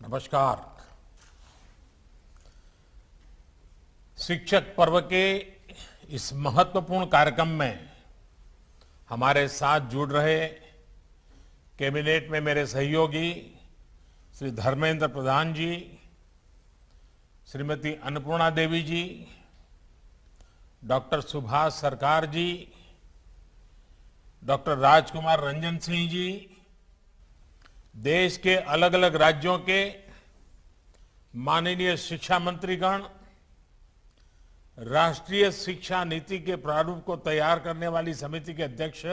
नमस्कार। शिक्षक पर्व के इस महत्वपूर्ण कार्यक्रम में हमारे साथ जुड़ रहे कैबिनेट में मेरे सहयोगी श्री धर्मेंद्र प्रधान जी, श्रीमती अन्नपूर्णा देवी जी, डॉक्टर सुभाष सरकार जी, डॉक्टर राजकुमार रंजन सिंह जी, देश के अलग अलग राज्यों के माननीय शिक्षा मंत्रीगण, राष्ट्रीय शिक्षा नीति के प्रारूप को तैयार करने वाली समिति के अध्यक्ष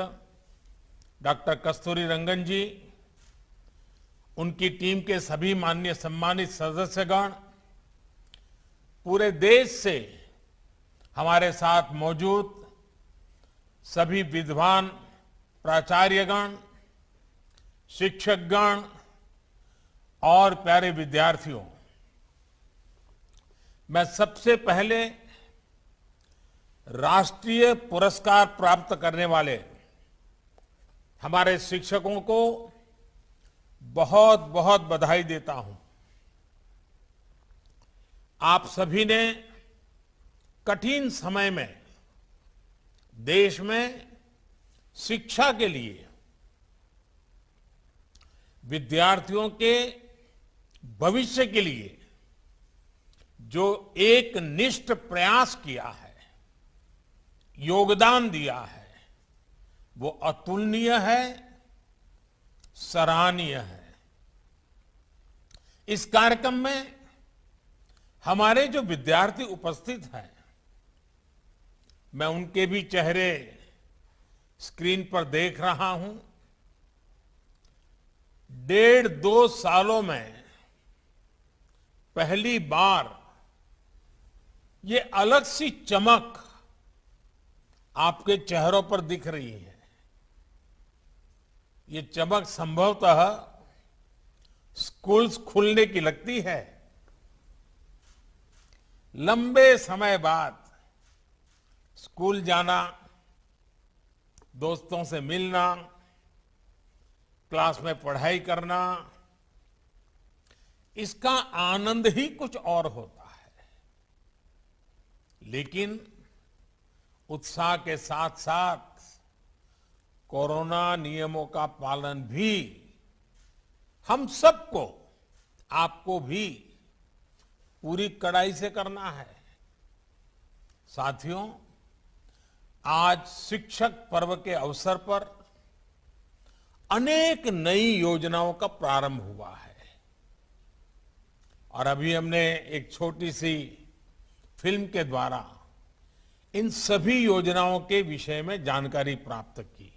डॉक्टर कस्तूरी रंगन जी, उनकी टीम के सभी माननीय सम्मानित सदस्यगण, पूरे देश से हमारे साथ मौजूद सभी विद्वान प्राचार्यगण, शिक्षकगण और प्यारे विद्यार्थियों, मैं सबसे पहले राष्ट्रीय पुरस्कार प्राप्त करने वाले हमारे शिक्षकों को बहुत बहुत बधाई देता हूं। आप सभी ने कठिन समय में देश में शिक्षा के लिए विद्यार्थियों के भविष्य के लिए जो एक निष्ठ प्रयास किया है, योगदान दिया है, वो अतुलनीय है, सराहनीय है। इस कार्यक्रम में हमारे जो विद्यार्थी उपस्थित हैं, मैं उनके भी चेहरे स्क्रीन पर देख रहा हूं। 1.5-2 सालों में पहली बार ये अलग सी चमक आपके चेहरों पर दिख रही है। ये चमक संभवतः स्कूल्स खुलने की लगती है। लंबे समय बाद स्कूल जाना, दोस्तों से मिलना, क्लास में पढ़ाई करना, इसका आनंद ही कुछ और होता है। लेकिन उत्साह के साथ साथ कोरोना नियमों का पालन भी हम सबको, आपको भी पूरी कड़ाई से करना है। साथियों, आज शिक्षक पर्व के अवसर पर अनेक नई योजनाओं का प्रारंभ हुआ है और अभी हमने एक छोटी सी फिल्म के द्वारा इन सभी योजनाओं के विषय में जानकारी प्राप्त की।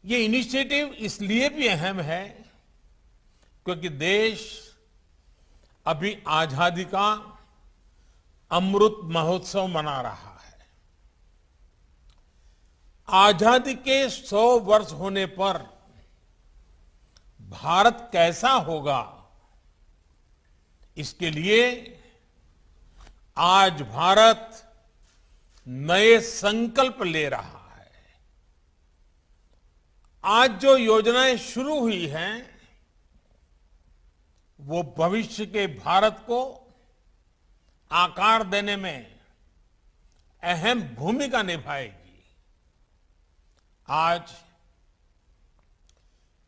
ये इनिशिएटिव इसलिए भी अहम है क्योंकि देश अभी आजादी का अमृत महोत्सव मना रहा है। आजादी के 100 वर्ष होने पर भारत कैसा होगा, इसके लिए आज भारत नए संकल्प ले रहा है। आज जो योजनाएं शुरू हुई हैं, वो भविष्य के भारत को आकार देने में अहम भूमिका निभाएगी। आज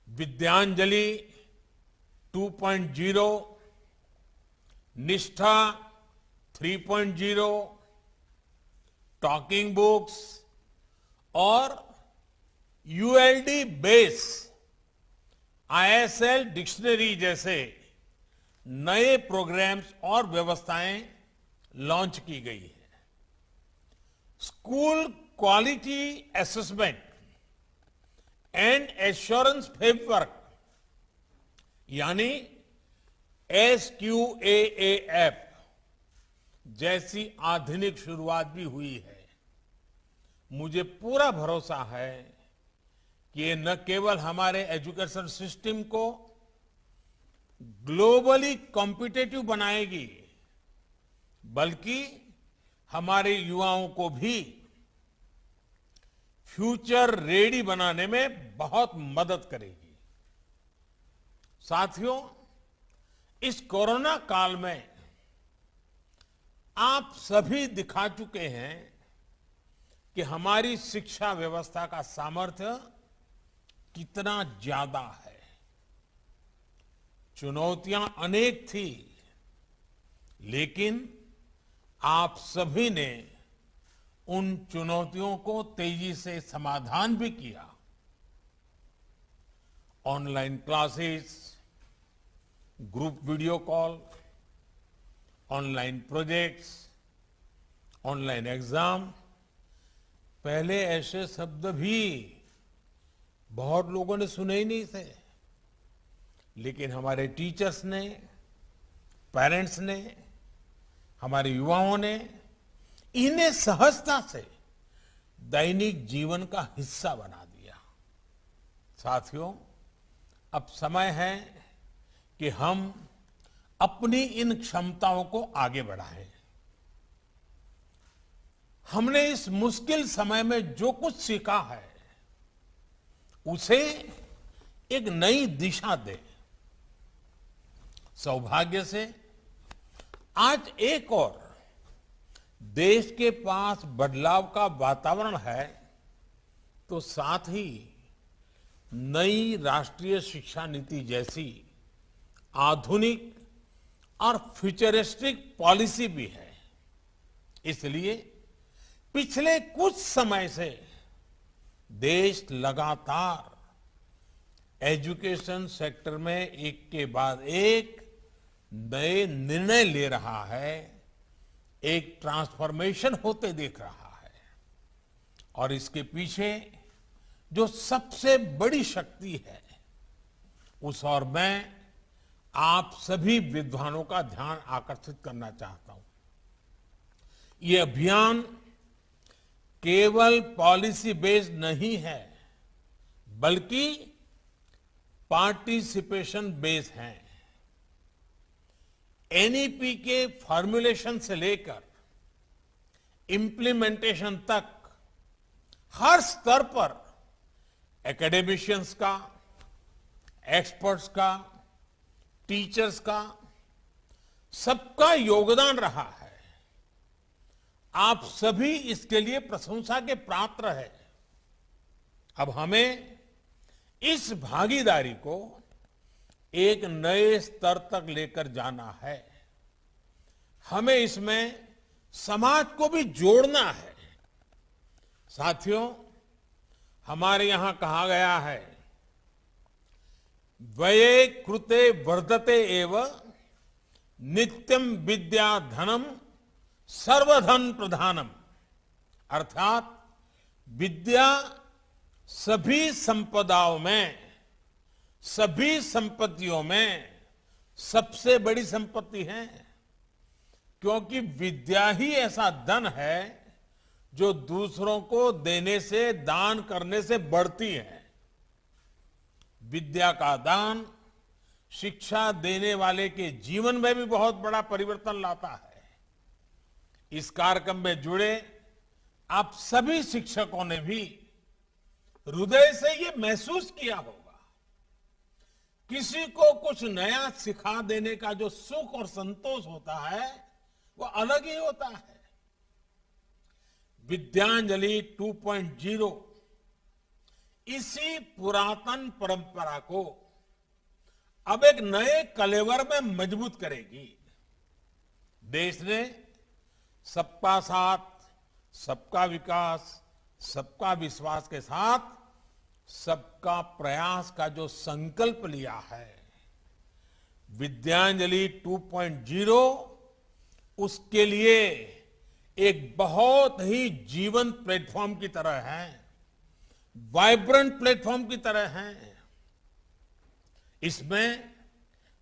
विद्यांजलि 2.0, निष्ठा 3.0, टॉकिंग बुक्स और यूएलडी बेस आईएसएल डिक्शनरी जैसे नए प्रोग्राम्स और व्यवस्थाएं लॉन्च की गई है। School quality assessment and assurance framework यानी SQAAF जैसी आधुनिक शुरुआत भी हुई है। मुझे पूरा भरोसा है कि ये न केवल हमारे एजुकेशन सिस्टम को ग्लोबली कॉम्पिटिटिव बनाएगी, बल्कि हमारे युवाओं को भी फ्यूचर रेडी बनाने में बहुत मदद करेगी। साथियों, इस कोरोना काल में आप सभी दिखा चुके हैं कि हमारी शिक्षा व्यवस्था का सामर्थ्य कितना ज्यादा है। चुनौतियां अनेक थी, लेकिन आप सभी ने उन चुनौतियों को तेजी से समाधान भी किया। Online classes, group video call, online projects, online exam, पहले ऐसे शब्द भी बहुत लोगों ने सुने ही नहीं थे, लेकिन हमारे टीचर्स ने, पेरेंट्स ने, हमारे युवाओं ने इन्हें सहजता से दैनिक जीवन का हिस्सा बना दिया। साथियों, अब समय है कि हम अपनी इन क्षमताओं को आगे बढ़ाएं। हमने इस मुश्किल समय में जो कुछ सीखा है, उसे एक नई दिशा दें। सौभाग्य से आज एक और देश के पास बदलाव का वातावरण है, तो साथ ही नई राष्ट्रीय शिक्षा नीति जैसी आधुनिक और फ्यूचरिस्टिक पॉलिसी भी है। इसलिए पिछले कुछ समय से देश लगातार एजुकेशन सेक्टर में एक के बाद एक नए निर्णय ले रहा है, एक ट्रांसफॉर्मेशन होते देख रहा है। और इसके पीछे जो सबसे बड़ी शक्ति है, उस और मैं आप सभी विद्वानों का ध्यान आकर्षित करना चाहता हूं। ये अभियान केवल पॉलिसी बेस्ड नहीं है, बल्कि पार्टिसिपेशन बेस्ड है। एनईपी के फॉर्मुलेशन से लेकर इंप्लीमेंटेशन तक हर स्तर पर एकेडमिशियंस का, एक्सपर्ट्स का, टीचर्स का, सबका योगदान रहा है। आप सभी इसके लिए प्रशंसा के पात्र हैं। अब हमें इस भागीदारी को एक नए स्तर तक लेकर जाना है। हमें इसमें समाज को भी जोड़ना है। साथियों, हमारे यहां कहा गया है, व्यये कृते वर्धते एव नित्यम विद्या धनम सर्वधन प्रधानम। अर्थात विद्या सभी संपदाओं में, सभी संपत्तियों में सबसे बड़ी संपत्ति है, क्योंकि विद्या ही ऐसा धन है जो दूसरों को देने से, दान करने से बढ़ती है। विद्या का दान शिक्षा देने वाले के जीवन में भी बहुत बड़ा परिवर्तन लाता है। इस कार्यक्रम में जुड़े आप सभी शिक्षकों ने भी हृदय से ये महसूस किया होगा। किसी को कुछ नया सिखा देने का जो सुख और संतोष होता है, वो अलग ही होता है। विद्यांजलि 2.0 इसी पुरातन परंपरा को अब एक नए कलेवर में मजबूत करेगी। देश ने सबका साथ, सबका विकास, सबका विश्वास के साथ सबका प्रयास का जो संकल्प लिया है, विद्यांजलि 2.0 उसके लिए एक बहुत ही जीवंत प्लेटफॉर्म की तरह है, वाइब्रेंट प्लेटफॉर्म की तरह है। इसमें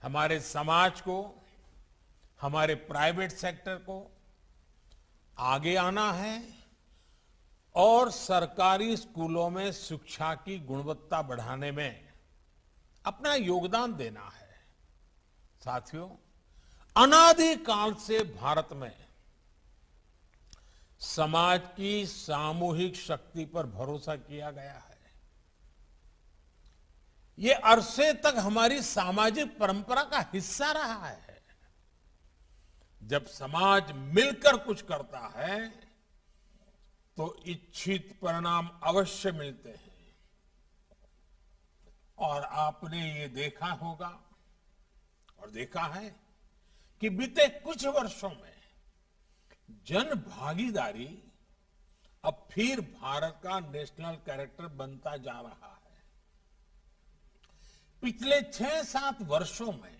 हमारे समाज को, हमारे प्राइवेट सेक्टर को आगे आना है और सरकारी स्कूलों में शिक्षा की गुणवत्ता बढ़ाने में अपना योगदान देना है। साथियों, अनादिकाल से भारत में समाज की सामूहिक शक्ति पर भरोसा किया गया है। ये अरसे तक हमारी सामाजिक परंपरा का हिस्सा रहा है। जब समाज मिलकर कुछ करता है तो इच्छित परिणाम अवश्य मिलते हैं। और आपने ये देखा होगा और देखा है कि बीते कुछ वर्षों में जन भागीदारी अब फिर भारत का नेशनल कैरेक्टर बनता जा रहा है। पिछले 6-7 वर्षों में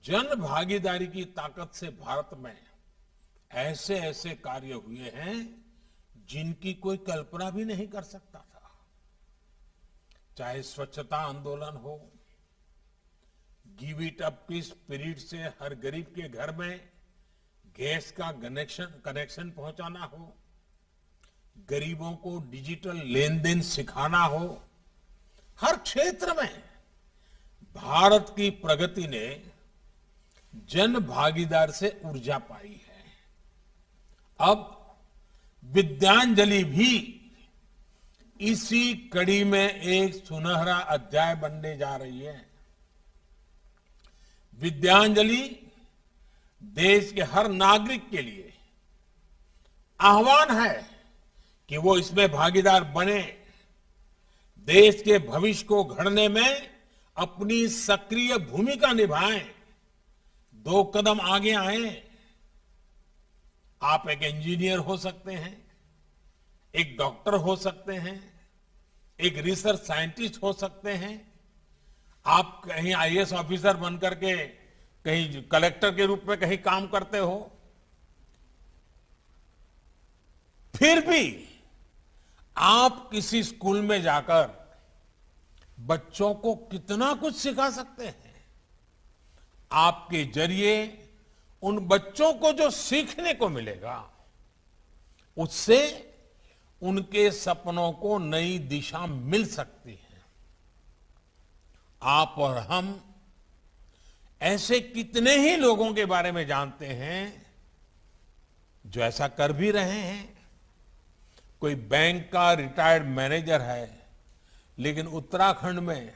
जन भागीदारी की ताकत से भारत में ऐसे ऐसे कार्य हुए हैं जिनकी कोई कल्पना भी नहीं कर सकता था। चाहे स्वच्छता आंदोलन हो, गिव इट अप की स्पिरिट से हर गरीब के घर में गैस का कनेक्शन पहुंचाना हो, गरीबों को डिजिटल लेन देन सिखाना हो, हर क्षेत्र में भारत की प्रगति ने जन भागीदार से ऊर्जा पाई है। अब विद्यांजलि भी इसी कड़ी में एक सुनहरा अध्याय बनने जा रही है। विद्यांजलि देश के हर नागरिक के लिए आह्वान है कि वो इसमें भागीदार बने, देश के भविष्य को गढ़ने में अपनी सक्रिय भूमिका निभाएं, 2 कदम आगे आए। आप एक इंजीनियर हो सकते हैं, एक डॉक्टर हो सकते हैं, एक रिसर्च साइंटिस्ट हो सकते हैं, आप कहीं आईएएस ऑफिसर बनकर के कहीं कलेक्टर के रूप में कहीं काम करते हो, फिर भी आप किसी स्कूल में जाकर बच्चों को कितना कुछ सिखा सकते हैं। आपके जरिए उन बच्चों को जो सीखने को मिलेगा उससे उनके सपनों को नई दिशा मिल सकती है। आप और हम ऐसे कितने ही लोगों के बारे में जानते हैं जो ऐसा कर भी रहे हैं। कोई बैंक का रिटायर्ड मैनेजर है, लेकिन उत्तराखंड में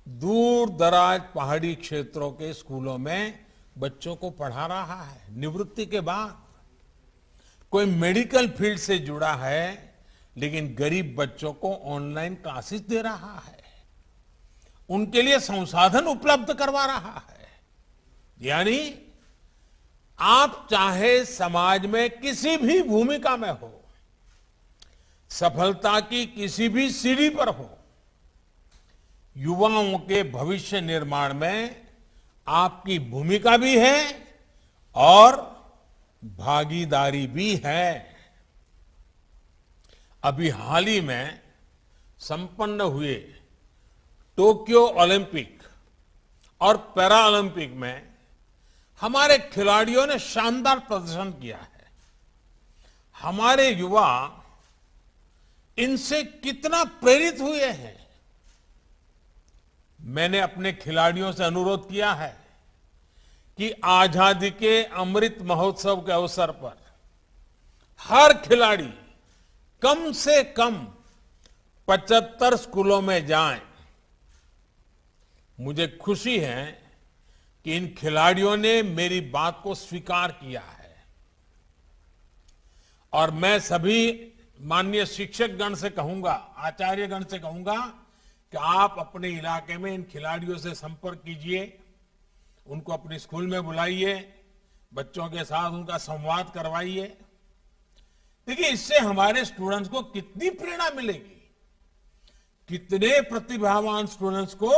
दूर दराज पहाड़ी क्षेत्रों के स्कूलों में बच्चों को पढ़ा रहा है निवृत्ति के बाद। कोई मेडिकल फील्ड से जुड़ा है, लेकिन गरीब बच्चों को ऑनलाइन क्लासेस दे रहा है, उनके लिए संसाधन उपलब्ध करवा रहा है। यानी आप चाहे समाज में किसी भी भूमिका में हो, सफलता की किसी भी सीढ़ी पर हो, युवाओं के भविष्य निर्माण में आपकी भूमिका भी है और भागीदारी भी है। अभी हाल ही में संपन्न हुए टोक्यो ओलंपिक और पैरा ओलंपिक में हमारे खिलाड़ियों ने शानदार प्रदर्शन किया है। हमारे युवा इनसे कितना प्रेरित हुए हैं। मैंने अपने खिलाड़ियों से अनुरोध किया है कि आजादी के अमृत महोत्सव के अवसर पर हर खिलाड़ी कम से कम 75 स्कूलों में जाएं। मुझे खुशी है कि इन खिलाड़ियों ने मेरी बात को स्वीकार किया है और मैं सभी माननीय शिक्षक गण से कहूंगा, आचार्य गण से कहूंगा कि आप अपने इलाके में इन खिलाड़ियों से संपर्क कीजिए, उनको अपने स्कूल में बुलाइए, बच्चों के साथ उनका संवाद करवाइए। देखिए, इससे हमारे स्टूडेंट्स को कितनी प्रेरणा मिलेगी, कितने प्रतिभावान स्टूडेंट्स को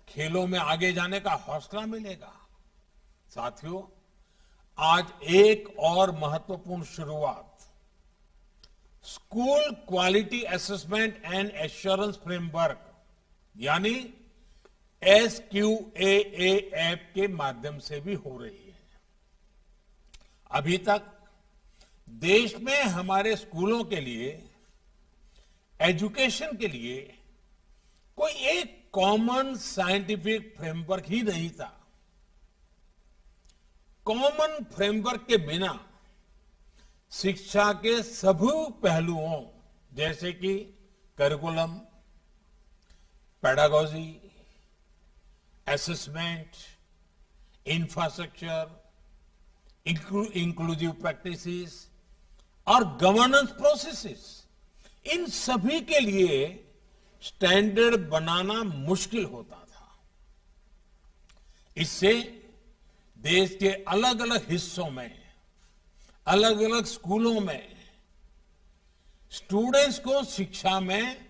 खेलों में आगे जाने का हौसला मिलेगा। साथियों, आज एक और महत्वपूर्ण शुरुआत school quality assessment and assurance framework यानी SQAA ऐप के माध्यम से भी हो रही है। अभी तक देश में हमारे स्कूलों के लिए, एजुकेशन के लिए कोई एक कॉमन साइंटिफिक फ्रेमवर्क ही नहीं था। कॉमन फ्रेमवर्क के बिना शिक्षा के सभी पहलुओं जैसे कि curriculum, pedagogy, assessment, infrastructure, inclusive practices और गवर्नेंस प्रोसेसेस, इन सभी के लिए स्टैंडर्ड बनाना मुश्किल होता था। इससे देश के अलग अलग हिस्सों में, अलग अलग स्कूलों में स्टूडेंट्स को शिक्षा में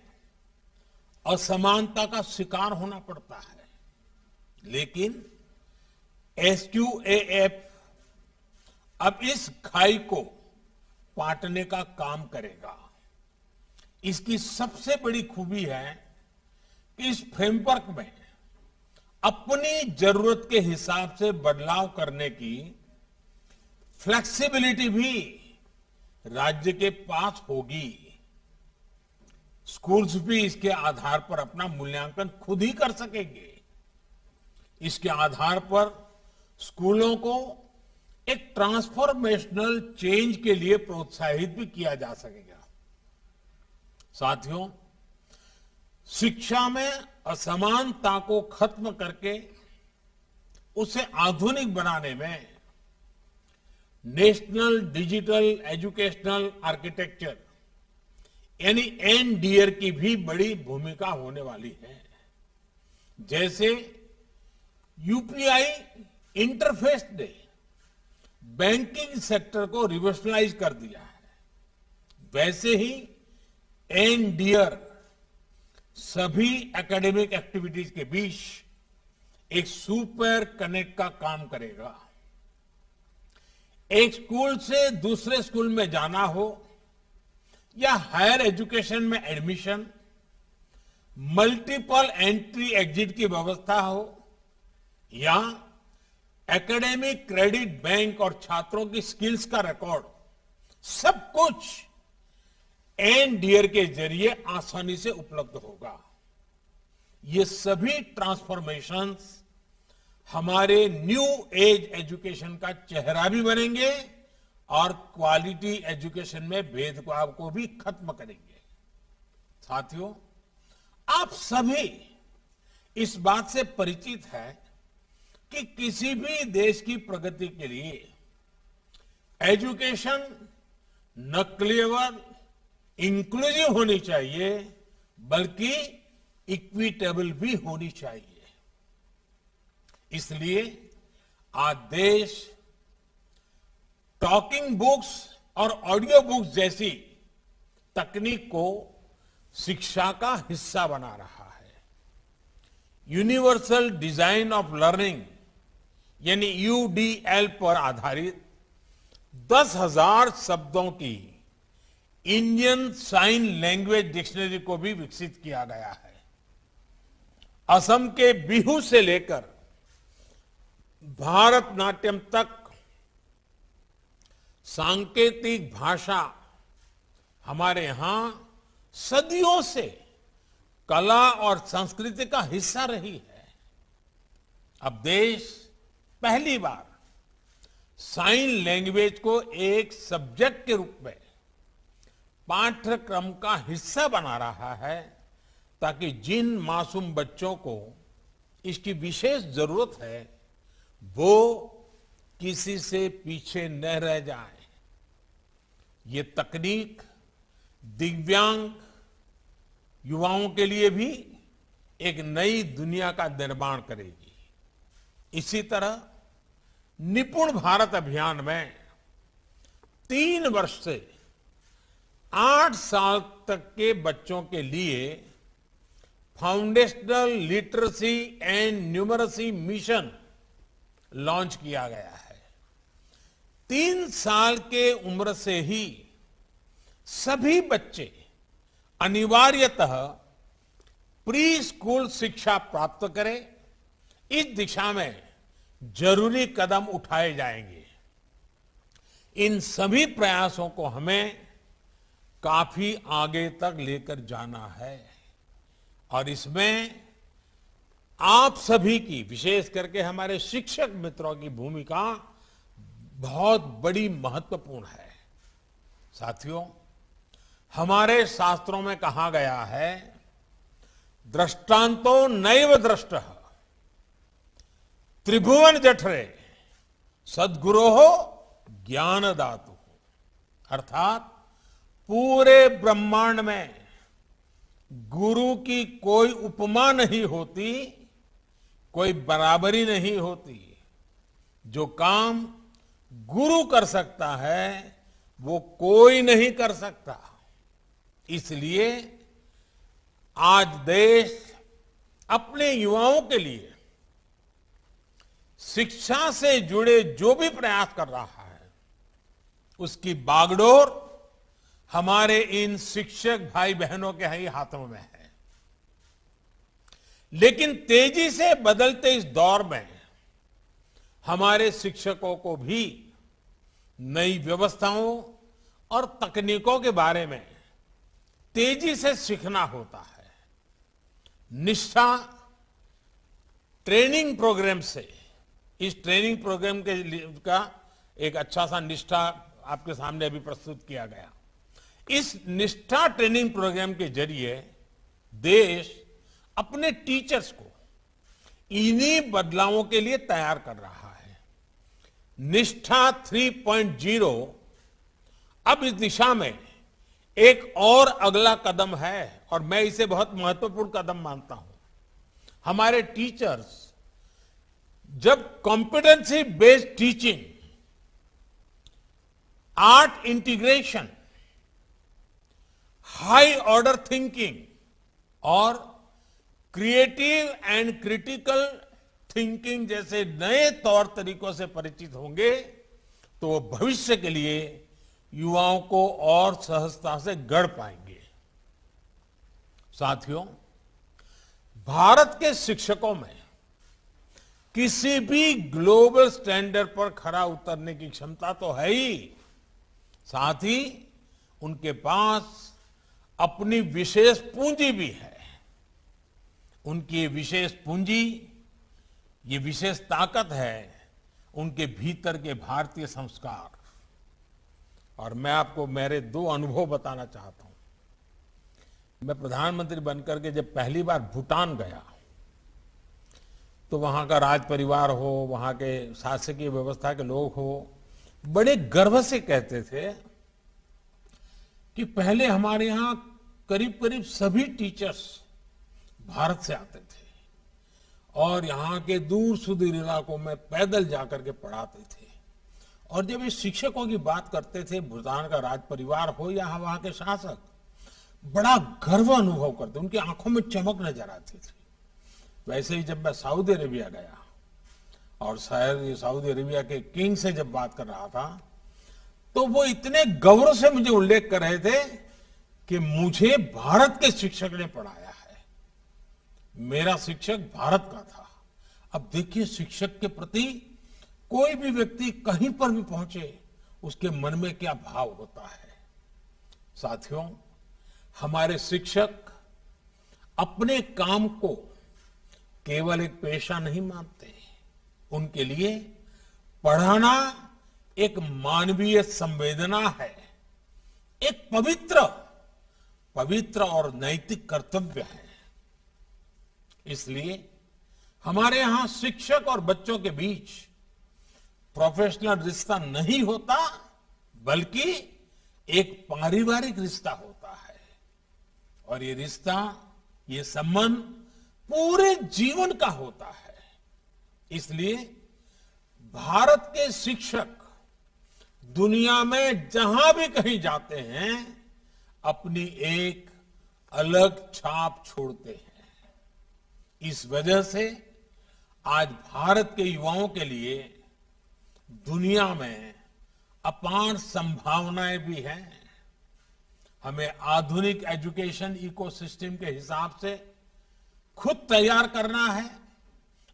असमानता का शिकार होना पड़ता है। लेकिन एसक्यूएएफ अब इस खाई को पाटने का काम करेगा। इसकी सबसे बड़ी खूबी है कि इस फ्रेमवर्क में अपनी जरूरत के हिसाब से बदलाव करने की फ्लेक्सिबिलिटी भी राज्य के पास होगी। स्कूल्स भी इसके आधार पर अपना मूल्यांकन खुद ही कर सकेंगे। इसके आधार पर स्कूलों को एक ट्रांसफॉर्मेशनल चेंज के लिए प्रोत्साहित भी किया जा सकेगा। साथियों, शिक्षा में असमानता को खत्म करके उसे आधुनिक बनाने में नेशनल डिजिटल एजुकेशनल आर्किटेक्चर यानी एनडीआर की भी बड़ी भूमिका होने वाली है। जैसे यूपीआई इंटरफेस ने बैंकिंग सेक्टर को रिवोल्यूशनाइज कर दिया है, वैसे ही एनडीआर सभी एकेडमिक एक्टिविटीज के बीच एक सुपर कनेक्ट का काम करेगा। एक स्कूल से दूसरे स्कूल में जाना हो या हायर एजुकेशन में एडमिशन, मल्टीपल एंट्री एग्जिट की व्यवस्था हो या एकेडमिक क्रेडिट बैंक और छात्रों की स्किल्स का रिकॉर्ड, सब कुछ एनडीआर के जरिए आसानी से उपलब्ध होगा। ये सभी ट्रांसफॉर्मेशंस हमारे न्यू एज एजुकेशन का चेहरा भी बनेंगे और क्वालिटी एजुकेशन में भेदभाव को भी खत्म करेंगे। साथियों, आप सभी इस बात से परिचित हैं कि किसी भी देश की प्रगति के लिए एजुकेशन न केवल इंक्लूसिव होनी चाहिए बल्कि इक्विटेबल भी होनी चाहिए। इसलिए आज देश टॉकिंग बुक्स और ऑडियो बुक्स जैसी तकनीक को शिक्षा का हिस्सा बना रहा है। यूनिवर्सल डिजाइन ऑफ लर्निंग यानी यूडीएल पर आधारित 10,000 शब्दों की इंडियन साइन लैंग्वेज डिक्शनरी को भी विकसित किया गया है। असम के बिहू से लेकर भारतनाट्यम तक सांकेतिक भाषा हमारे यहां सदियों से कला और संस्कृति का हिस्सा रही है। अब देश पहली बार साइन लैंग्वेज को एक सब्जेक्ट के रूप में पाठ्यक्रम का हिस्सा बना रहा है ताकि जिन मासूम बच्चों को इसकी विशेष जरूरत है वो किसी से पीछे न रह जाए। ये तकनीक दिव्यांग युवाओं के लिए भी एक नई दुनिया का निर्माण करेगी। इसी तरह निपुण भारत अभियान में 3 वर्ष से 8 साल तक के बच्चों के लिए foundational literacy and numeracy mission launch किया गया है। 3 साल के उम्र से ही सभी बच्चे अनिवार्यतः प्री स्कूल शिक्षा प्राप्त करें, इस दिशा में जरूरी कदम उठाए जाएंगे। इन सभी प्रयासों को हमें काफी आगे तक लेकर जाना है और इसमें आप सभी की, विशेष करके हमारे शिक्षक मित्रों की भूमिका बहुत बड़ी महत्वपूर्ण है। साथियों, हमारे शास्त्रों में कहा गया है दृष्टांतो नैव दृष्टः त्रिभुवन जठरे सद्गुरोः ज्ञानदातु। अर्थात पूरे ब्रह्मांड में गुरु की कोई उपमा नहीं होती, कोई बराबरी नहीं होती। जो काम गुरु कर सकता है वो कोई नहीं कर सकता। इसलिए आज देश अपने युवाओं के लिए शिक्षा से जुड़े जो भी प्रयास कर रहा है उसकी बागडोर हमारे इन शिक्षक भाई बहनों के ही हाथों में है। लेकिन तेजी से बदलते इस दौर में हमारे शिक्षकों को भी नई व्यवस्थाओं और तकनीकों के बारे में तेजी से सीखना होता है। निष्ठा ट्रेनिंग प्रोग्राम से, इस ट्रेनिंग प्रोग्राम का एक अच्छा सा निष्ठा आपके सामने अभी प्रस्तुत किया गया। इस निष्ठा ट्रेनिंग प्रोग्राम के जरिए देश अपने टीचर्स को इन्हीं बदलावों के लिए तैयार कर रहा है। निष्ठा 3.0 अब इस दिशा में एक और अगला कदम है और मैं इसे बहुत महत्वपूर्ण कदम मानता हूं। हमारे टीचर्स जब competency based teaching, art integration, high order thinking और क्रिएटिव एंड क्रिटिकल थिंकिंग जैसे नए तौर तरीकों से परिचित होंगे तो वो भविष्य के लिए युवाओं को और सहजता से गढ़ पाएंगे। साथियों, भारत के शिक्षकों में किसी भी ग्लोबल स्टैंडर्ड पर खरा उतरने की क्षमता तो है ही, साथ ही उनके पास अपनी विशेष पूंजी भी है। उनकी विशेष पूंजी, ये विशेष ताकत है उनके भीतर के भारतीय संस्कार। और मैं आपको मेरे 2 अनुभव बताना चाहता हूं। मैं प्रधानमंत्री बनकर के जब पहली बार भूटान गया तो वहां का राज परिवार हो, वहां के शासकीय व्यवस्था के लोग हो, बड़े गर्व से कहते थे कि पहले हमारे यहां करीब करीब सभी टीचर्स भारत से आते थे और यहाँ के दूर सुदूर इलाकों में पैदल जाकर के पढ़ाते थे। और जब ये शिक्षकों की बात करते थे, भूटान का राज परिवार हो या वहां के शासक, बड़ा गर्व अनुभव करते, उनकी आंखों में चमक नजर आती थी। वैसे ही जब मैं सऊदी अरेबिया गया और सऊदी अरेबिया के किंग से जब बात कर रहा था तो वो इतने गौरव से मुझे उल्लेख कर रहे थे कि मुझे भारत के शिक्षक ने पढ़ाया है, मेरा शिक्षक भारत का था। अब देखिए, शिक्षक के प्रति कोई भी व्यक्ति कहीं पर भी पहुंचे उसके मन में क्या भाव होता है। साथियों, हमारे शिक्षक अपने काम को केवल एक पेशा नहीं मानते, उनके लिए पढ़ाना एक मानवीय संवेदना है, एक पवित्र और नैतिक कर्तव्य है। इसलिए हमारे यहां शिक्षक और बच्चों के बीच प्रोफेशनल रिश्ता नहीं होता, बल्कि एक पारिवारिक रिश्ता होता है। और ये रिश्ता, ये संबंध पूरे जीवन का होता है। इसलिए भारत के शिक्षक दुनिया में जहां भी कहीं जाते हैं अपनी एक अलग छाप छोड़ते हैं। इस वजह से आज भारत के युवाओं के लिए दुनिया में अपार संभावनाएं भी हैं। हमें आधुनिक एजुकेशन इकोसिस्टम के हिसाब से खुद तैयार करना है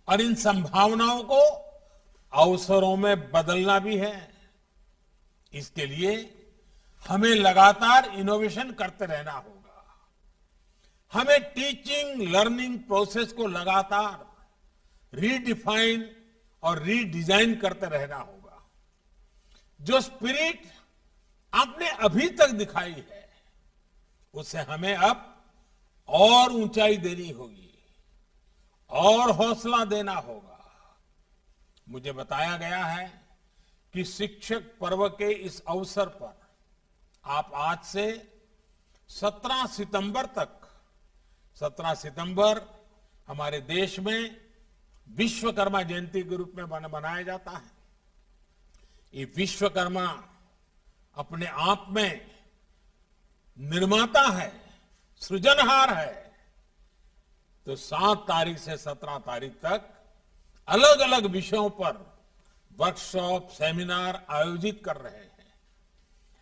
और इन संभावनाओं को अवसरों में बदलना भी है। इसके लिए हमें लगातार इनोवेशन करते रहना होगा। हमें टीचिंग लर्निंग प्रोसेस को लगातार रीडिफाइन और रीडिजाइन करते रहना होगा। जो स्पिरिट आपने अभी तक दिखाई है, उसे हमें अब और ऊंचाई देनी होगी और हौसला देना होगा। मुझे बताया गया है कि शिक्षक पर्व के इस अवसर पर आप आज से 17 सितंबर तक, 17 सितंबर हमारे देश में विश्वकर्मा जयंती के रूप में मनाया जाता है। ये विश्वकर्मा अपने आप में निर्माता है, सृजनहार है। तो 7 तारीख से 17 तारीख तक अलग अलग विषयों पर वर्कशॉप, सेमिनार आयोजित कर रहे हैं।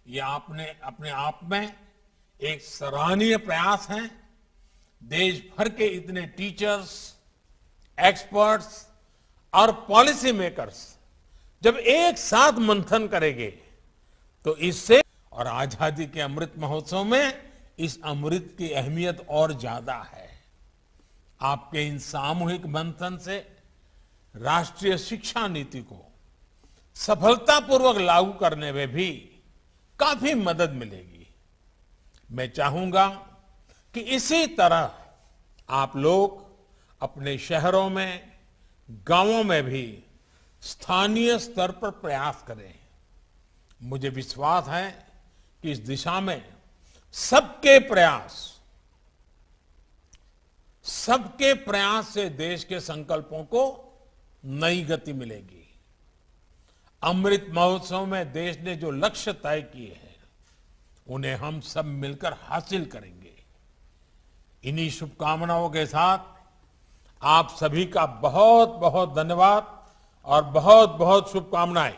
ये आपने अपने आप में एक सराहनीय प्रयास है। देश भर के इतने टीचर्स, एक्सपर्ट्स और पॉलिसी मेकर्स जब एक साथ मंथन करेंगे तो इससे, और आजादी के अमृत महोत्सव में इस अमृत की अहमियत और ज्यादा है। आपके इन सामूहिक मंथन से राष्ट्रीय शिक्षा नीति को सफलतापूर्वक लागू करने में भी काफी मदद मिलेगी। मैं चाहूंगा कि इसी तरह आप लोग अपने शहरों में, गांवों में भी स्थानीय स्तर पर प्रयास करें। मुझे विश्वास है कि इस दिशा में सबके प्रयास से देश के संकल्पों को नई गति मिलेगी। अमृत महोत्सव में देश ने जो लक्ष्य तय किए हैं उन्हें हम सब मिलकर हासिल करेंगे। इन्हीं शुभकामनाओं के साथ आप सभी का बहुत बहुत धन्यवाद और बहुत बहुत शुभकामनाएं।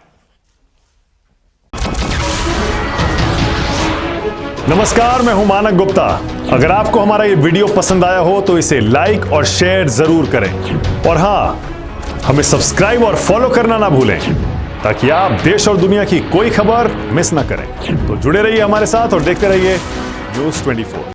नमस्कार, मैं हूं मानक गुप्ता। अगर आपको हमारा ये वीडियो पसंद आया हो तो इसे लाइक और शेयर जरूर करें, और हां, हमें सब्सक्राइब और फॉलो करना ना भूलें ताकि आप देश और दुनिया की कोई खबर मिस ना करें। तो जुड़े रहिए हमारे साथ और देखते रहिए न्यूज़ 24।